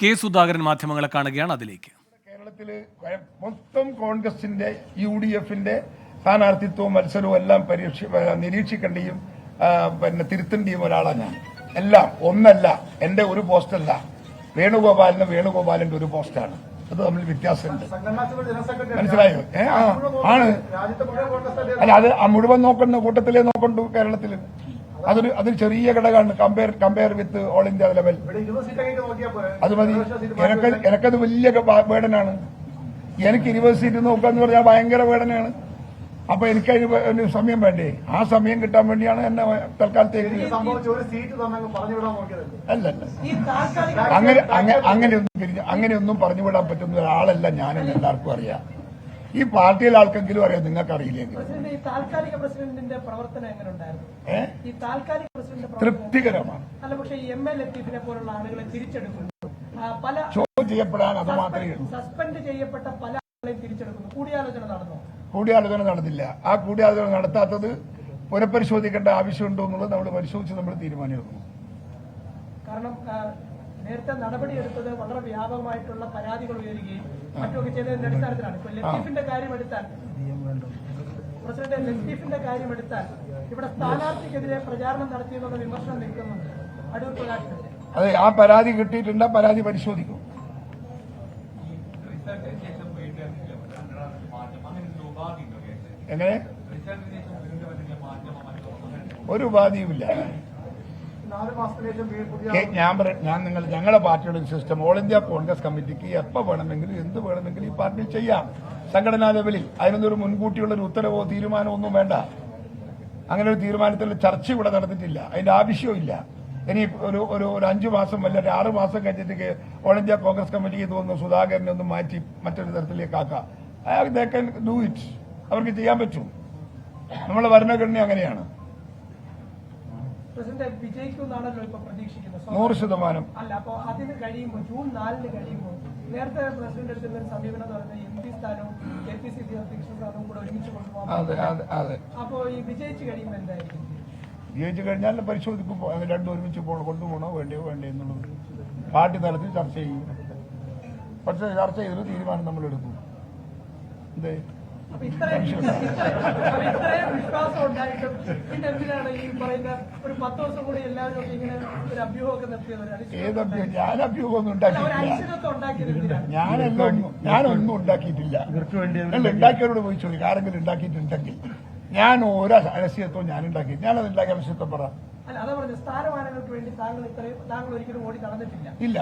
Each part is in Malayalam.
കെ സുധാകരൻ മാധ്യമങ്ങളെ കാണുകയാണ്. അതിലേക്ക്. കേരളത്തില് മൊത്തം കോൺഗ്രസിന്റെ UDFന്റെ സ്ഥാനാർത്ഥിത്വവും മത്സരവും എല്ലാം നിരീക്ഷിക്കേണ്ടിയും തിരുത്തേണ്ടിയും ഒരാളാണ് ഞാൻ. എല്ലാം ഒന്നല്ല, എന്റെ ഒരു പോസ്റ്റല്ല, വേണുഗോപാലിന്റെ ഒരു പോസ്റ്റാണ്. അത് തമ്മിൽ വ്യത്യാസമുണ്ട്, മനസ്സിലായോ? ആണ്. അല്ല, അത് മുഴുവൻ നോക്കുന്ന കൂട്ടത്തിലേ നോക്കണ്ടു കേരളത്തില്. അതൊരു ചെറിയ ഘടകമാണ്. Compare with all India level. അത് മതി. എനിക്കത് വലിയ ബേഡനാണ്. എനിക്ക് യൂണിവേഴ്സിറ്റി നോക്കുക എന്ന് പറഞ്ഞാൽ ഭയങ്കര ബേഡനാണ്. അപ്പൊ എനിക്ക് അതിന് സമയം വേണ്ടേ? ആ സമയം കിട്ടാൻ വേണ്ടിയാണ് എന്നെ തൽക്കാലത്തേക്ക്. അല്ലല്ല, അങ്ങനെയൊന്നും പറഞ്ഞുവിടാൻ പറ്റുന്ന ഒരാളല്ല ഞാനെന്ന് എല്ലാവർക്കും അറിയാം. ഈ പാർട്ടിയിലെ ആൾക്കെങ്കിലും അറിയാം, നിങ്ങൾക്ക് അറിയില്ലെങ്കിൽ. തൃപ്തികരമാണ്. ചോദ്യം ചെയ്യപ്പെടാൻ അത് മാത്രമേ ഉള്ളൂ. സസ്പെൻഡ് ചെയ്യപ്പെട്ട പല ആളെയും തിരിച്ചെടുക്കുന്നു. കൂടിയാലോചന നടന്നില്ല. ആ കൂടിയാലോചന നടത്താത്തത് പുനഃപരിശോധിക്കേണ്ട ആവശ്യമുണ്ടോ എന്നുള്ളത് നമ്മൾ പരിശോധിച്ച് നമ്മൾ തീരുമാനമെടുക്കും. കാരണം നേരത്തെ നടപടിയെടുത്തത് വളരെ വ്യാപകമായിട്ടുള്ള പരാതികൾ ഉയരുകയും മറ്റൊക്കെ ചെയ്തതിന്റെ അടിസ്ഥാനത്തിലാണ്. ഇപ്പൊ ലത്തീഫിന്റെ കാര്യമെടുത്താൽ, പ്രസിഡന്റ് ലത്തീഫിന്റെ കാര്യമെടുത്താൽ ഇവിടെ സ്ഥാനാർത്ഥിക്കെതിരെ പ്രചാരണം നടത്തിയെന്നുള്ള വിമർശനം നിൽക്കുന്നുണ്ട് അടൂർ പ്രകാശിനെതിരെ. അതെ, ആ പരാതി കിട്ടിയിട്ടുണ്ട്. പരാതി പരിശോധിക്കും. എങ്ങനെ? ഒരു ഉപാധിയുമില്ല. ഞങ്ങളുടെ പാർട്ടിയുടെ സിസ്റ്റം, ഓൾ ഇന്ത്യ കോൺഗ്രസ് കമ്മിറ്റിക്ക് എപ്പോൾ വേണമെങ്കിലും എന്ത് വേണമെങ്കിലും ഈ പാർട്ടിയിൽ ചെയ്യാം. സംഘടനാ ലെവലിൽ അതിനൊരു മുൻകൂട്ടിയുള്ളൊരു ഉത്തരവോ തീരുമാനമോ ഒന്നും വേണ്ട. അങ്ങനെ ഒരു തീരുമാനത്തിൽ ചർച്ച ഇവിടെ നടന്നിട്ടില്ല. അതിന്റെ ആവശ്യമില്ല. ഇനി ഒരു 5 മാസം അല്ല 6 മാസം കഴിഞ്ഞിട്ട് ഓൾ ഇന്ത്യ കോൺഗ്രസ് കമ്മിറ്റിക്ക് തോന്നുന്നു സുധാകരനെ ഒന്ന് മാറ്റി മറ്റൊരു തരത്തിലേക്ക് ആക്കാം. They can do it. അവർക്ക് ചെയ്യാൻ പറ്റും. നമ്മളെ ഭരണഘടന അങ്ങനെയാണ്. 100%. അല്ല, അപ്പൊ അതിന് കഴിയുമ്പോൾ ജൂൺ 4 കഴിയുമ്പോൾ നേരത്തെ പ്രസിഡന്റ് എടുത്തിരുന്ന ഒരു സമീപനം എന്ന് പറയുന്നത് MP സ്ഥാനവും KPCC അധ്യക്ഷ സ്ഥാനവും കൂടെ ഒരുമിച്ച് കൊണ്ടുപോകാം. അപ്പോ ഈ വിജയിച്ചു കഴിയുമ്പോൾ എന്തായിരിക്കും? വിജയിച്ചു കഴിഞ്ഞാൽ പരിശോധിക്കും. രണ്ടും ഒരുമിച്ച് കൊണ്ടുപോകണോ വേണ്ടയോ എന്നുള്ളത് പാർട്ടി തലത്തിൽ ചർച്ച ചെയ്യും. പക്ഷേ ചർച്ച ചെയ്തൊരു തീരുമാനം നമ്മൾ എടുക്കും. എന്തേ ഇത്രയും വിശ്വാസം ഉണ്ടായിട്ടും പിന്നെ എന്തിനാണ് ഈ പറയുന്ന ഒരു 10 ദിവസം കൂടി എല്ലാവരും ഇങ്ങനെ ഒരു അഭ്യൂഹമൊക്കെ നിർത്തിയത്? ഏത് അഭ്യൂഹം? ഞാൻ അഭ്യൂഹമൊന്നും ഉണ്ടാക്കിയിട്ടില്ല. ഞാനൊന്നും ഉണ്ടാക്കിയിട്ടില്ല. ഉണ്ടാക്കിയവരോട് പോയി ചോദിക്കും, ആരെങ്കിലും ഉണ്ടാക്കിയിട്ടുണ്ടെങ്കിൽ. ഞാൻ ഓരോ അലസ്യത്വം ഞാൻ ഉണ്ടാക്കി. ഞാനത് ഉണ്ടാക്കിയ അലസ്യത്വം പറ. അല്ല, അതാ പറഞ്ഞത്, സ്ഥാനമാനങ്ങൾക്ക് വേണ്ടി താങ്കൾ ഒരിക്കലും ഓടി നടന്നിട്ടില്ല. ഇല്ല,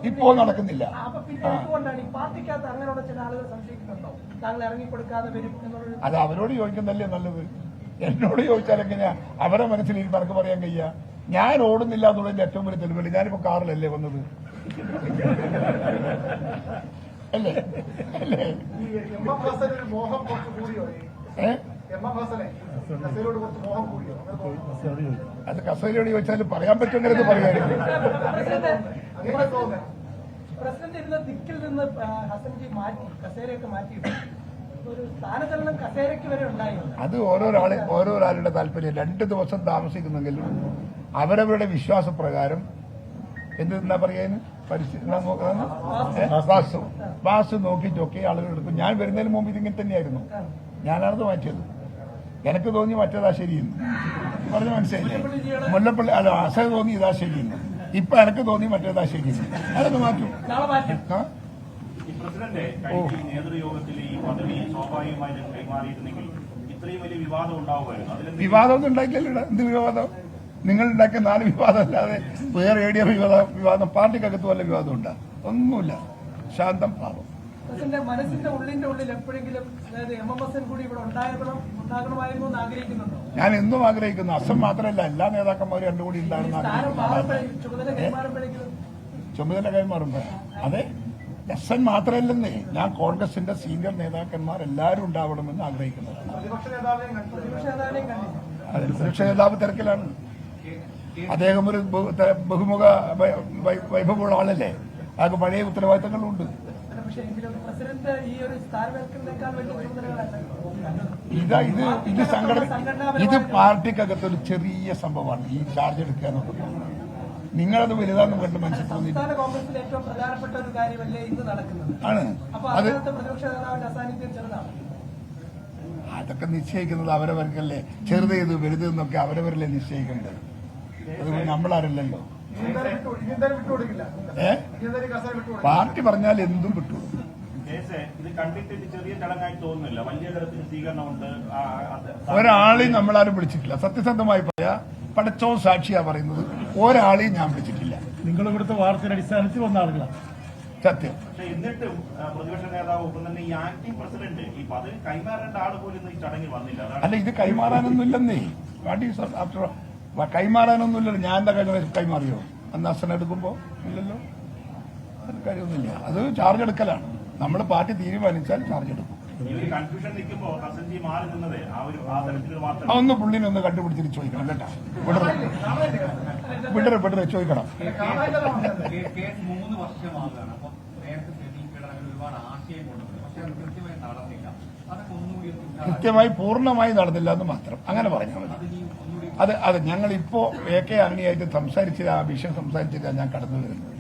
ഇപ്പോൾ നടക്കുന്നില്ല. അപ്പൊ പിന്നെ എന്തുകൊണ്ടാണ് ഈ പാർട്ടിക്കകത്ത് അങ്ങനെയുള്ള ചില ആളുകൾ സംശയിക്കുന്നുണ്ടോ താങ്കൾ ഇറങ്ങിക്കൊടുക്കാതെ വരും എന്നുള്ളത്? അത് അവരോട് ചോദിക്കുന്നല്ലേ നല്ലത്. എന്നോട് ചോദിച്ചാൽ എങ്ങനെയാ അവരെ മനസ്സിൽ എനിക്ക് പറയാൻ കഴിയാ? ഞാൻ ഓടുന്നില്ല എന്നുള്ളതിന്റെ ഏറ്റവും വലിയ തെളിവുണ്ട്. ഞാനിപ്പോ കാറിലല്ലേ വന്നത്, അല്ലേ? അത് കസേരയോട് ചോദിച്ചാൽ പറയാൻ പറ്റുമെങ്കിൽ പറയാമായിരുന്നു. പ്രസിഡന്റ് ഇരുന്ന ദിക്കിൽ നിന്ന് ഹസൻജി മാറ്റി കസേരയൊക്കെ മാറ്റി ഒരു സ്ഥാനചലനം കസേരയ്ക്ക് വരെ ഉണ്ടായിരുന്നു. അത് ഓരോരാളുടെ താല്പര്യം. 2 ദിവസം താമസിക്കുന്നെങ്കിലും അവരവരുടെ വിശ്വാസപ്രകാരം എന്താ പറയാന് വാസ്തു നോക്കിയിട്ടൊക്കെ ആളുകൾ എടുക്കും. ഞാൻ വരുന്നതിന് മുമ്പ് ഇതിങ്ങനെ തന്നെയായിരുന്നു. ഞാനാണത് മാറ്റിയത്. എനിക്ക് തോന്നി മറ്റേതാ ശരിയെന്ന് പറഞ്ഞ് മനസ്സിലായില്ലേ? മുല്ലപ്പള്ളി അല്ല അസഹ തോന്നി ഇതാ ശരിയെന്ന്. ഇപ്പൊ എനിക്ക് തോന്നി മറ്റേതാ ശരിയെന്ന്. അതൊക്കെ മാറ്റും. വിവാദമൊന്നും ഉണ്ടാക്കിയല്ലോ. എന്ത് വിവാദം? നിങ്ങൾ ഉണ്ടാക്കിയ 4 വിവാദം അല്ലാതെ വേറെ ഏടിയ വിവാദം പാർട്ടിക്കകത്ത് വല്ല വിവാദം ഉണ്ടാ? ഒന്നുമില്ല. ശാന്തം പാവം. മനസ്സിന്റെ ഉള്ളിൽ എപ്പോഴെങ്കിലും കൂടി ഇവിടെ ഉണ്ടാകണമായിരുന്നു എന്ന് ആഗ്രഹിക്കുന്നുണ്ടോ? ഞാൻ എന്നും ആഗ്രഹിക്കുന്നു. അസം മാത്രമല്ല, എല്ലാ നേതാക്കന്മാരും രണ്ടു കൂടി ഉണ്ടാകണം. ചുമതല കൈമാറുമ്പോ അതെ, SN മാത്രമല്ലെന്നേ, ഞാൻ കോൺഗ്രസിന്റെ സീനിയർ നേതാക്കന്മാർ എല്ലാവരും ഉണ്ടാവണമെന്ന് ആഗ്രഹിക്കുന്നതാണ്. പ്രതിപക്ഷ നേതാവ് തിരക്കിലാണ്. അദ്ദേഹം ഒരു ബഹുമുഖ വൈഭവമുള്ള ആളല്ലേ. അയാൾക്ക് പഴയ ഉത്തരവാദിത്തങ്ങളുണ്ട്. ഇത് പാർട്ടിക്കകത്തൊരു ചെറിയ സംഭവമാണ് ഈ ചാർജ് എടുക്കുക എന്നുള്ളത്. നിങ്ങളത് വലുതാന്ന് കണ്ട് മനസ്സിൽ തോന്നി സംസ്ഥാന കോൺഗ്രസിലെ ഏറ്റവും പ്രധാനപ്പെട്ട ഒരു കാര്യമല്ലേ ഇന്ന് നടക്കുന്നത്. ആണ്. അപ്പൊ അത് അതിനകത്ത് പ്രതിപക്ഷ നേതാവിന്റെ അസാന്നിധ്യം ചെറുതാണ്. അതൊക്കെ നിശ്ചയിക്കുന്നത് അവരവർക്കല്ലേ. ചെറുതേത് വലുതെന്നൊക്കെ അവരവരല്ലേ നിശ്ചയിക്കേണ്ടത്. അതുകൊണ്ട് നമ്മളാരല്ലല്ലോ. പാർട്ടി പറഞ്ഞാൽ എന്തും വിട്ടുകൊടുക്കും. ഇത് കണ്ടിട്ട് ചെറിയ ചടങ്ങായി തോന്നുന്നില്ല, വലിയ തരത്തിൽ സ്വീകരണമുണ്ട്. ഒരാളെയും നമ്മളാരും വിളിച്ചിട്ടില്ല. സത്യസന്ധമായി പറയാ, പടച്ചോ സാക്ഷിയാ പറയുന്നത്, ഒരാളെയും ഞാൻ വിളിച്ചിട്ടില്ല. നിങ്ങൾ ഇവിടുത്തെ വാർത്തയുടെ അടിസ്ഥാനത്തിൽ വന്ന ആളുകളാണ്. സത്യം. പക്ഷെ എന്നിട്ടും പ്രതിപക്ഷ നേതാവ് ഒപ്പം തന്നെ ഈ ആക്ടിംഗ് പ്രസിഡന്റ് ഈ പദവി കൈമാറേണ്ട ആൾ പോലും ഇന്ന് ഈ ചടങ്ങിൽ വന്നില്ല. അല്ല, ഇത് കൈമാറാനൊന്നുമില്ലെന്നേ. കൈമാറാനൊന്നുമില്ലല്ലോ. ഞാൻ എന്താ കൈമാറിയോ അന്ന് അസന എടുക്കുമ്പോ? ഇല്ലല്ലോ. അത് കാര്യമൊന്നുമില്ല. അത് ചാർജ് എടുക്കലാണ്. നമ്മൾ പാർട്ടി തീരുമാനിച്ചാൽ ചാർജ് എടുക്കും. കൺഫ്യൂഷൻ നിൽക്കുമ്പോ ഹസൻജി മാറി നിന്നത് ആ തരത്തിൽ മാത്രം. ഒന്ന് പുള്ളിനെ ഒന്ന് കണ്ടുപിടിച്ചിട്ട് ചോദിക്കണം കേട്ടാ. വിടരെ ചോദിക്കണം. കേസ് 3 വർഷമാകുകയാണ്. അപ്പം നേരത്തെ സെമീപീഡനങ്ങൾ ഒരുപാട് ആശയം കൊണ്ടുവന്നു, പക്ഷെ അത് കൃത്യമായി നടന്നില്ല. അതൊക്കെ ഒന്നുകൂടി കൃത്യമായി പൂർണ്ണമായി നടന്നില്ല എന്ന് മാത്രം അങ്ങനെ പറഞ്ഞാൽ മതി. അത് ഞങ്ങളിപ്പോ AK ആന്റണിയായിട്ട് സംസാരിച്ചില്ല, ആ വിഷയം സംസാരിച്ചില്ല. ഞാൻ കടന്നു വരുന്നത്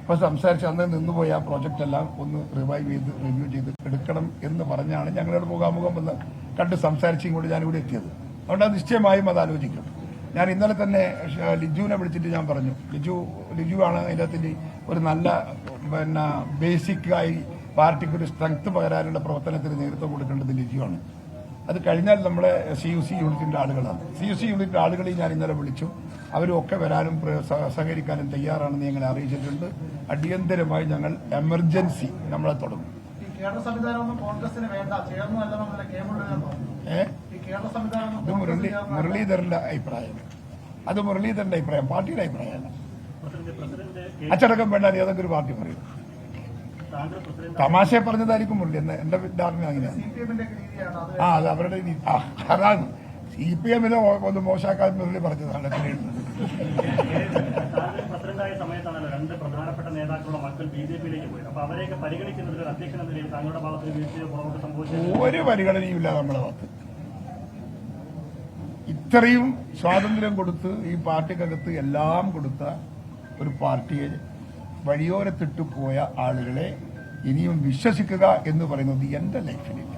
ഇപ്പൊ സംസാരിച്ച് അന്ന് നിന്നുപോയി ആ പ്രോജക്റ്റ് എല്ലാം ഒന്ന് റിവൈവ് ചെയ്ത് റിവ്യൂ ചെയ്ത് എടുക്കണം എന്ന് പറഞ്ഞാണ് ഞങ്ങളുടെ മുഖാമുഖം വന്ന് കണ്ട് സംസാരിച്ച് ഇങ്ങോട്ട് ഞാനിവിടെ എത്തിയത്. അതുകൊണ്ട് അത് നിശ്ചയമായും അത് ആലോചിക്കും. ഞാൻ ഇന്നലെ തന്നെ ലിജുവിനെ വിളിച്ചിട്ട് ഞാൻ പറഞ്ഞു, ലിജു ആണ് അതിനകത്ത് ഒരു നല്ല ബേസിക്കായി പാർട്ടിക്ക് ഒരു സ്ട്രെങ്ത് പകരാനുള്ള പ്രവർത്തനത്തിന് നേതൃത്വം കൊടുക്കേണ്ടത് ലിജു ആണ്. അത് കഴിഞ്ഞാൽ നമ്മളെ CUC യൂണിറ്റിന്റെ ആളുകളാണ്. CUC യൂണിറ്റിന്റെ ആളുകളെയും ഞാൻ ഇന്നലെ വിളിച്ചു. അവരും ഒക്കെ വരാനും സഹകരിക്കാനും തയ്യാറാണെന്ന് ഞങ്ങളെ അറിയിച്ചിട്ടുണ്ട്. അടിയന്തരമായി ഞങ്ങൾ എമർജൻസി നമ്മളെ തുടങ്ങും. കേരള സംവിധാനമൊന്നും കോൺഗ്രസിന് വേണ്ട, അത് മുരളീധരന്റെ അഭിപ്രായം. അത് മുരളീധരന്റെ അഭിപ്രായം, പാർട്ടിയുടെ അഭിപ്രായമല്ല. അച്ചടക്കം വേണ്ട ഏതെങ്കിലും ഒരു പാർട്ടി പറയും. തമാശയെ പറഞ്ഞതായിരിക്കും മുരളി. എന്റെ ധാരണ അങ്ങനെയാണ്. അത് അവരുടെ അതാണ്. CPM-നെ ഒന്ന് മോശമാക്കാൻ മുരളി പറഞ്ഞതാണ്. പ്രസിഡന്റായ സമയത്താണല്ലോ 2 പ്രധാനപ്പെട്ട നേതാക്കളുടെ മക്കൾ BJP-യിലേക്ക് പോയത്. അപ്പൊ അവരെയൊക്കെ പരിഗണിക്കുന്നതിൽ ഒരു അധ്യക്ഷൻ എന്ന നിലയിൽ താങ്കളുടെ ഭാഗത്ത് വീഴ്ചയോ കുറവൊക്കെ സംഭവിച്ചു? ഒരു പരിഗണനയുമില്ല നമ്മുടെ ഭാഗത്ത്. ഇത്രയും സ്വാതന്ത്ര്യം കൊടുത്ത് ഈ പാർട്ടിക്കകത്ത് എല്ലാം കൊടുത്ത ഒരു പാർട്ടിയെ വഴിയോരത്തിട്ട് പോയ ആളുകളെ ഇനിയും വിശ്വസിക്കുക എന്ന് പറയുന്നത് എന്റെ ലൈഫിലില്ല.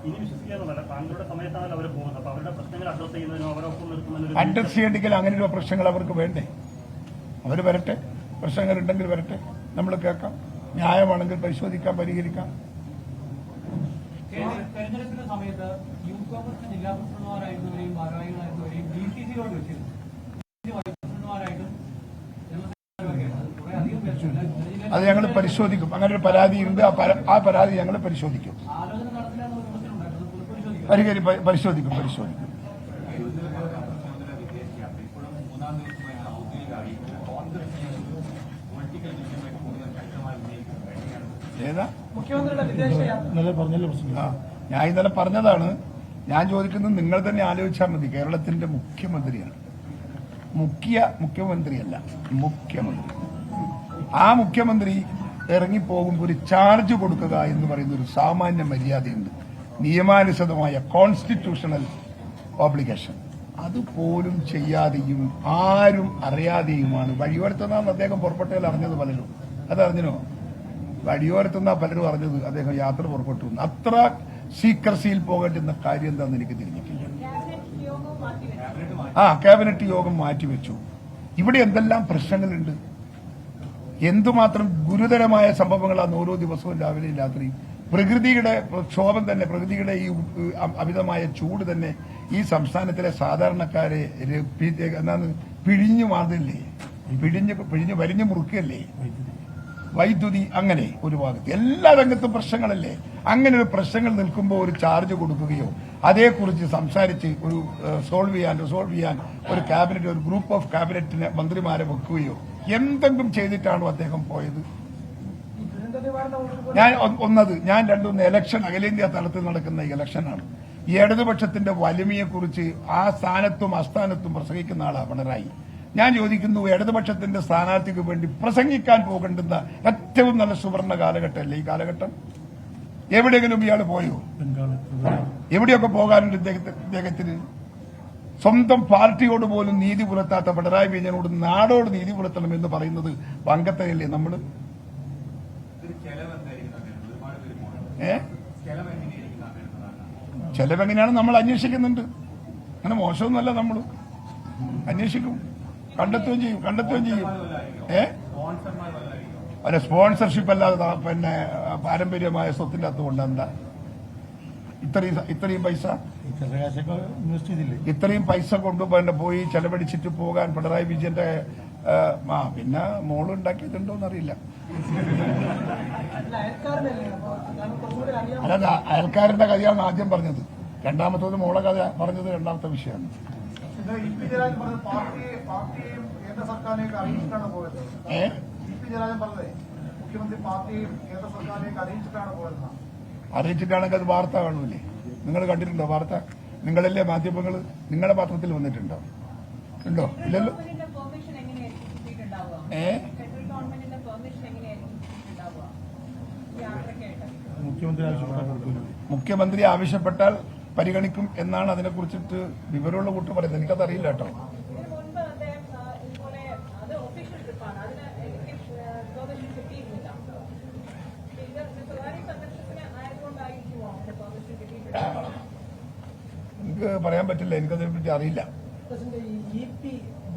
അഡ്രസ് ചെയ്യണ്ടെങ്കിൽ അങ്ങനെയുള്ള പ്രശ്നങ്ങൾ അവർക്ക് വേണ്ടേ? അവർ വരട്ടെ, പ്രശ്നങ്ങളുണ്ടെങ്കിൽ വരട്ടെ, നമ്മൾ കേൾക്കാം. ന്യായമാണെങ്കിൽ പരിശോധിക്കാം, പരിഹരിക്കാം. തെരഞ്ഞെടുപ്പിന്റെ സമയത്ത് യൂത്ത് കോൺഗ്രസ് ജില്ലാ പ്രസിഡന്റുമാരായിരുന്നവരെയും ഭാരവാഹികളായിരുന്നവരെയും DCC-യോട് വെച്ചിരുന്നു. അത് ഞങ്ങൾ പരിശോധിക്കും. അങ്ങനെ ഒരു പരാതിയുണ്ട്. ആ പരാതി ഞങ്ങൾ പരിശോധിക്കും. പരിശോധിക്കും. ഏതാ ഞാൻ ഇന്നലെ പറഞ്ഞതാണ്. ഞാൻ ചോദിക്കുന്നത് നിങ്ങൾ തന്നെ ആലോചിച്ചാൽ മതി. കേരളത്തിന്റെ മുഖ്യമന്ത്രിയാണ്. മുഖ്യമന്ത്രിയല്ല, മുഖ്യമന്ത്രി. ആ മുഖ്യമന്ത്രി ഇറങ്ങിപ്പോകുമ്പോൾ ഒരു ചാർജ് കൊടുക്കുക എന്ന് പറയുന്ന ഒരു സാമാന്യ മര്യാദയുണ്ട്. നിയമാനുസൃതമായ കോൺസ്റ്റിറ്റ്യൂഷണൽ ഓബ്ലിഗേഷൻ. അതുപോലും ചെയ്യാതെയും ആരും അറിയാതെയുമാണ് വഴിയോരത്തുനിന്നാണ് അദ്ദേഹം പുറപ്പെട്ടതിൽ അറിഞ്ഞത്. പലരും അതറിഞ്ഞോ? വഴിയോരത്തുനിന്നാ പലരും അറിഞ്ഞത് അദ്ദേഹം യാത്ര പുറപ്പെട്ടു. അത്ര സീക്രസിയിൽ പോകേണ്ടുന്ന കാര്യം എന്താണെന്ന് എനിക്ക് തിരിഞ്ഞിട്ടില്ല. ക്യാബിനറ്റ് യോഗം മാറ്റിവെച്ചു. ഇവിടെ എന്തെല്ലാം പ്രശ്നങ്ങളുണ്ട്, എന്തുമാത്രം ഗുരുതരമായ സംഭവങ്ങളാണ് ഓരോ ദിവസവും രാവിലെയും രാത്രിയും. പ്രകൃതിയുടെ പ്രക്ഷോഭം തന്നെ, പ്രകൃതിയുടെ ഈ അമിതമായ ചൂട് തന്നെ ഈ സംസ്ഥാനത്തിലെ സാധാരണക്കാരെ പിഴിഞ്ഞു മാറില്ലേ, വരിഞ്ഞു മുറുക്കല്ലേ, വൈദ്യുതി, അങ്ങനെ ഒരു ഭാഗത്ത് എല്ലാ രംഗത്തും പ്രശ്നങ്ങളല്ലേ. അങ്ങനെ ഒരു പ്രശ്നങ്ങൾ നിൽക്കുമ്പോൾ ഒരു ചാർജ് കൊടുക്കുകയോ അതേക്കുറിച്ച് സംസാരിച്ച് ഒരു റിസോൾവ് ചെയ്യാൻ ഒരു ക്യാബിനറ്റ്, ഒരു ഗ്രൂപ്പ് ഓഫ് ക്യാബിനറ്റിനെ മന്ത്രിമാരെ വെക്കുകയോ എന്തെങ്കിലും ചെയ്തിട്ടാണോ അദ്ദേഹം പോയത്? ഞാൻ രണ്ടൊന്ന് ഇലക്ഷൻ, അഖിലേന്ത്യാ തലത്തിൽ നടക്കുന്ന ഇലക്ഷനാണ്. ഈ ഇടതുപക്ഷത്തിന്റെ വലിമയെക്കുറിച്ച് ആ സ്ഥാനത്തും അസ്ഥാനത്തും പ്രസംഗിക്കുന്ന ആളാണ് പിണറായി. ഞാൻ ചോദിക്കുന്നു, ഇടതുപക്ഷത്തിന്റെ സ്ഥാനാർത്ഥിക്ക് വേണ്ടി പ്രസംഗിക്കാൻ പോകേണ്ടുന്ന ഏറ്റവും നല്ല സുവർണ കാലഘട്ടമല്ലേ ഈ കാലഘട്ടം? എവിടെയെങ്കിലും ഇയാൾ പോയോ? എവിടെയൊക്കെ പോകാനുണ്ട് ഇദ്ദേഹത്തിന്? സ്വന്തം പാർട്ടിയോട് പോലും നീതി പുലർത്താത്ത പിണറായി വിജയനോട് നാടോട് നീതി പുലർത്തണം എന്ന് പറയുന്നത് വങ്കത്തയല്ലേ നമ്മള്? ചെലവെങ്ങനെയാണ് നമ്മൾ അന്വേഷിക്കുന്നുണ്ട്. അങ്ങനെ മോശമൊന്നുമല്ല, നമ്മൾ അന്വേഷിക്കും, കണ്ടെത്തുകയും ചെയ്യും. അല്ല, സ്പോൺസർഷിപ്പ് അല്ലാതെ പിന്നെ പാരമ്പര്യമായ സ്വത്തിന്റെ അകത്ത് കൊണ്ടെന്താ ഇത്രയും പൈസ? ഇത്രയും പൈസ കൊണ്ട് പിന്നെ പോയി ചെലവഴിച്ചിട്ട് പോകാൻ പിണറായി വിജയന്റെ പിന്നെ മോളുണ്ടാക്കിയിട്ടുണ്ടോന്നറിയില്ല. അല്ല, അയൽക്കാരന്റെ കഥയാണ് ആദ്യം പറഞ്ഞത്, രണ്ടാമത്തത് മോളെ കഥ പറഞ്ഞത് രണ്ടാമത്തെ വിഷയമാണ്. അറിയിച്ചിട്ടാണെങ്കിൽ അത് വാർത്ത കാണൂലേ? നിങ്ങൾ കണ്ടിട്ടുണ്ടോ വാർത്ത? നിങ്ങളല്ലേ മാധ്യമങ്ങൾ, നിങ്ങളുടെ പത്രത്തിൽ വന്നിട്ടുണ്ടോ? ഉണ്ടോ? ഇല്ലല്ലോ. മുഖ്യമന്ത്രി ആവശ്യപ്പെട്ടാൽ പരിഗണിക്കും എന്നാണ് അതിനെക്കുറിച്ചിട്ട് വിവരമുള്ള കൂട്ട് പറയുന്നത്. എനിക്കതറിയില്ല കേട്ടോ. എനിക്ക് പറയാൻ പറ്റില്ല, എനിക്കതിനെപ്പറ്റി അറിയില്ല.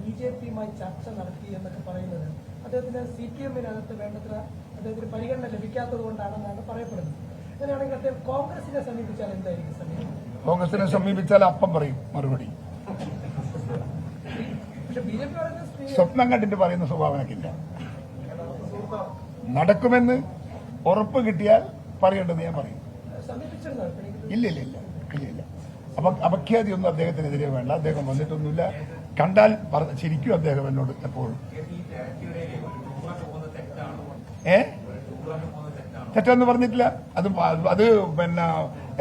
ബിജെപിയുമായി ചർച്ച നടത്തി എന്നൊക്കെ പറയുന്നത് അദ്ദേഹത്തിന് CPM-നകത്ത് വേണ്ടത്ര അദ്ദേഹത്തിന് പരിഗണന ലഭിക്കാത്തത് കൊണ്ടാണെന്നാണ് പറയപ്പെടുന്നത്. അങ്ങനെയാണെങ്കിൽ അദ്ദേഹം കോൺഗ്രസിനെ സമീപിച്ചാൽ എന്തായിരിക്കും സമീപനം? കോൺഗ്രസിനെ സമീപിച്ചാൽ അപ്പം പറയും മറുപടി. പക്ഷെ BJP പറയുന്നത് സ്വപ്നം കണ്ടിട്ട് പറയുന്ന സ്വഭാവനക്കില്ല. നടക്കുമെന്ന് ഉറപ്പ് കിട്ടിയാൽ പറയേണ്ടത് ഞാൻ പറയും. ഇല്ല. അപഖ്യാതിയൊന്നും അദ്ദേഹത്തിനെതിരെ വേണ്ട. അദ്ദേഹം വന്നിട്ടൊന്നുമില്ല. കണ്ടാൽ ശരിക്കും അദ്ദേഹം എന്നോട് എപ്പോഴും തെറ്റെന്ന് പറഞ്ഞിട്ടില്ല. അത് പിന്നെ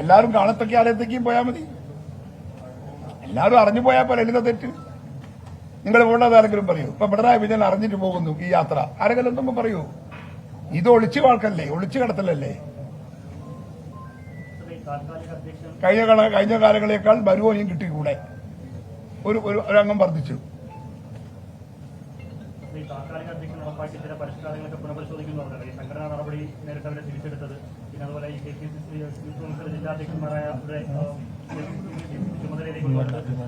എല്ലാവരും കാണത്തക്കെ ആലയത്തേക്കും പോയാൽ മതി. എല്ലാവരും അറിഞ്ഞു പോയാൽ പോലെ എന്താ തെറ്റ്? നിങ്ങൾ പോകേണ്ടത് ആരെങ്കിലും പറയൂ? ഇപ്പൊ പിണറായി വിജയൻ അറിഞ്ഞിട്ട് പോകുന്നു ഈ യാത്ര, ആരെങ്കിലും എന്തെങ്കിലും പറയൂ? ഇത് ഒളിച്ചു വാൾക്കല്ലേ, ഒളിച്ചു കടത്തലല്ലേ? കഴിഞ്ഞ കാലങ്ങളേക്കാൾ വരുവോയും കിട്ടിക്കൂടെ? ഒരു അംഗം വർദ്ധിച്ചു. താൽക്കാലിക അധ്യക്ഷൻ ഉറപ്പാക്കി ചില പരിഷ്കാരങ്ങളൊക്കെ പുനഃപരിശോധിക്കുന്നുണ്ടല്ലോ. ഈ സംഘടനാ നടപടി നേരിട്ട് അവരെ തിരിച്ചെടുത്തത്, പിന്നെ അതുപോലെ ഈ KPCC യൂത്ത് കോൺഗ്രസ് ജില്ലാധ്യക്ഷന്മാരായ ചുമതലയിലേക്ക്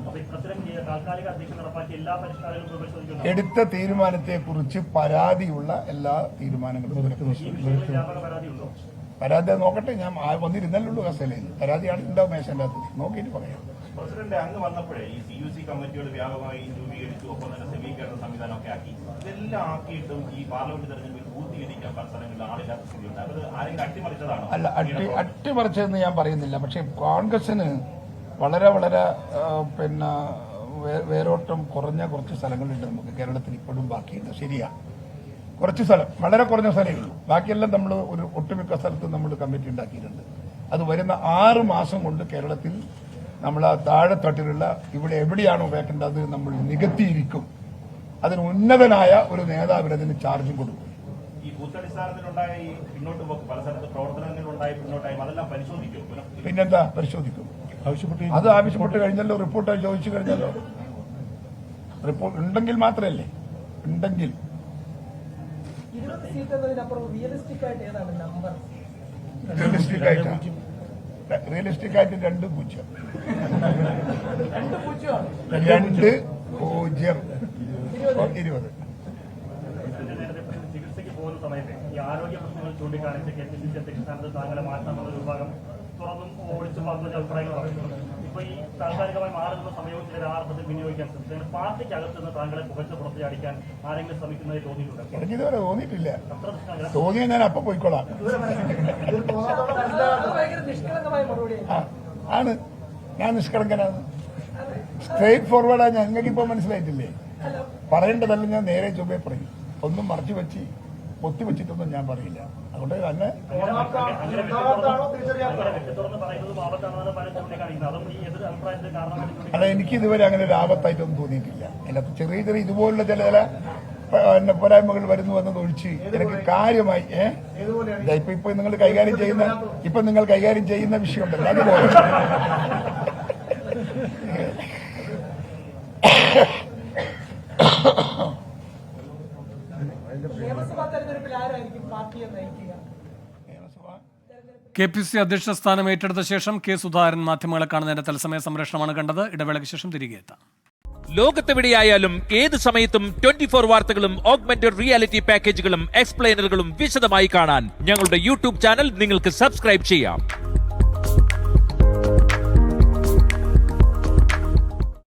അപ്പൊ അത്തരം താൽക്കാലിക അധ്യക്ഷൻ ഉറപ്പാക്കി എല്ലാ പരിഷ്കാരങ്ങളും പുനഃപരിശോധിക്കുന്നു. എടുത്ത തീരുമാനത്തെക്കുറിച്ച് പരാതിയുള്ള എല്ലാ തീരുമാനങ്ങളും വ്യാപക പരാതിയുണ്ടോ? പരാതി നോക്കട്ടെ, ഞാൻ വന്നിരുന്നല്ലുള്ളൂ കസേലയിൽ. പരാതിയാണ് ഉണ്ടാവും മേശന്റെ അകത്ത്, നോക്കിയിട്ട് പറയാം. പ്രസിഡന്റ് അങ്ങ് വന്നപ്പോഴേ ഈ CUC കമ്മിറ്റികൾ വ്യാപകമായി രൂപീകരിച്ചു, ഒപ്പം തന്നെ സെമീകരണ സംവിധാനമൊക്കെ ആക്കി. ഇതെല്ലാം ആക്കിയിട്ടും ഈ പാർലമെന്റ് തെരഞ്ഞെടുപ്പിൽ പൂർത്തീകരിക്കാൻ പല സ്ഥലങ്ങളിൽ ആളില്ലാത്ത സ്ഥിതിയുണ്ട്. അത് ആരെങ്കിലും അട്ടിമറിച്ചതാണോ? അല്ല, അട്ടിമറിച്ചതെന്ന് ഞാൻ പറയുന്നില്ല. പക്ഷെ കോൺഗ്രസിന് വളരെ പിന്നെ വേരോട്ടം കുറഞ്ഞ കുറച്ച് സ്ഥലങ്ങളുണ്ട് നമുക്ക് കേരളത്തിൽ ഇപ്പോഴും ബാക്കിയുണ്ട്. ശരിയാ, കുറച്ച് സ്ഥലം, വളരെ കുറഞ്ഞ സ്ഥലമേ ഉള്ളൂ. ബാക്കിയെല്ലാം നമ്മൾ ഒരു ഒട്ടുമിക്ക സ്ഥലത്തും നമ്മൾ കമ്മിറ്റി ഉണ്ടാക്കിയിട്ടുണ്ട്. അത് വരുന്ന 6 മാസം കൊണ്ട് കേരളത്തിൽ നമ്മൾ ആ താഴെത്തട്ടിലുള്ള ഇവിടെ എവിടെയാണോ വേണ്ടത് നമ്മൾ നികത്തിയിരിക്കും. അതിന് ഉന്നതനായ ഒരു നേതാവിന് അതിന് ചാർജും കൊടുക്കും. ഈ ബൂത്തടിസ്ഥാനത്തിലുണ്ടായ ഈ പിന്നോട്ട് പോക്ക് പല സ്ഥലത്ത് പ്രവർത്തനങ്ങളിലുണ്ടായി പിന്നോട്ടായി അതെല്ലാം പരിശോധിക്കും. പിന്നെന്താ പരിശോധിക്കും? അത് ആവശ്യപ്പെട്ട് കഴിഞ്ഞല്ലോ, റിപ്പോർട്ട് ചോദിച്ചു കഴിഞ്ഞല്ലോ. റിപ്പോർട്ട് ഉണ്ടെങ്കിൽ മാത്രമല്ലേ, ഉണ്ടെങ്കിൽ 20 സീറ്റ് എന്നതിനപ്പുറം റിയലിസ്റ്റിക് ആയിട്ട് ഏതാണ് നമ്പർ? റിയലിസ്റ്റിക് ആയിട്ട് 2-0. 2-0-20. ചികിത്സയ്ക്ക് പോകുന്ന സമയത്ത് ഈ ആരോഗ്യ പ്രശ്നങ്ങൾ ചൂണ്ടിക്കാണിച്ച് KPCC അധ്യക്ഷ സ്ഥാനത്ത് താങ്കളെ മാറ്റണമെന്ന വിഭാഗം തുറന്നും ഒളിച്ചു പറഞ്ഞ അഭിപ്രായങ്ങൾ പറയുന്നുണ്ട്. ഇപ്പൊ ഈ താൽക്കാലികമായി മാറുന്ന സമയവും ചില ആർഭത്തിൽ വിനിയോഗിക്കാൻ ശ്രമിച്ചത് പാർട്ടിക്കകത്ത് നിന്ന് താങ്കളെ പുകച്ച് പുറത്തിയടിക്കാൻ ആരെങ്കിലും ശ്രമിക്കുന്നതായി തോന്നിയിട്ടുണ്ട്? എനിക്കിതുവരെ തോന്നിയിട്ടില്ല. തോന്നിയാൽ ഞാൻ അപ്പം പോയിക്കോളാം. ആണ്, ഞാൻ നിഷ്കളങ്കനാണ്, സ്ട്രേറ്റ് ഫോർവേഡാണ്. ഞങ്ങൾക്കിപ്പോ മനസ്സിലായിട്ടില്ലേ? പറയേണ്ടതല്ല, ഞാൻ നേരെ ചൊവ്വേ പറയും. ഒന്നും മറച്ചു വെച്ച് പൊത്തി വെച്ചിട്ടൊന്നും ഞാൻ പറയില്ല. അതുകൊണ്ട് തന്നെ അല്ല, എനിക്ക് ഇതുവരെ അങ്ങനെ ഒരു ആപത്തായിട്ടൊന്നും തോന്നിയിട്ടില്ല. അതിനകത്ത് ചെറിയ ഇതുപോലുള്ള ചില പോരായ്മകൾ വരുന്നുവെന്നത് ഒഴിച്ച് എനിക്ക് കാര്യമായി ഇപ്പൊ നിങ്ങൾ കൈകാര്യം ചെയ്യുന്ന വിഷയമുണ്ടല്ലോ, അതുപോലെ ഏൽക്കുക? നിയമസഭ KPCC അധ്യക്ഷ സ്ഥാനം ഏറ്റെടുത്ത ശേഷം കെ സുധാകരൻ മാധ്യമങ്ങളെ കാണുന്നതിന്റെ തത്സമയ സംപ്രേഷണമാണ് കണ്ടത്. ഇടവേളയ്ക്ക് ശേഷം തിരികെ എത്താം. ലോകത്തെവിടെയായാലും ഏത് സമയത്തും 24 വാർത്തകളും ഓഗ്മെന്റഡ് റിയാലിറ്റി പാക്കേജുകളും എക്സ്പ്ലെയിനറുകളും വിശദമായി കാണാൻ ഞങ്ങളുടെ യൂട്യൂബ് ചാനൽ നിങ്ങൾക്ക് സബ്സ്ക്രൈബ് ചെയ്യാം.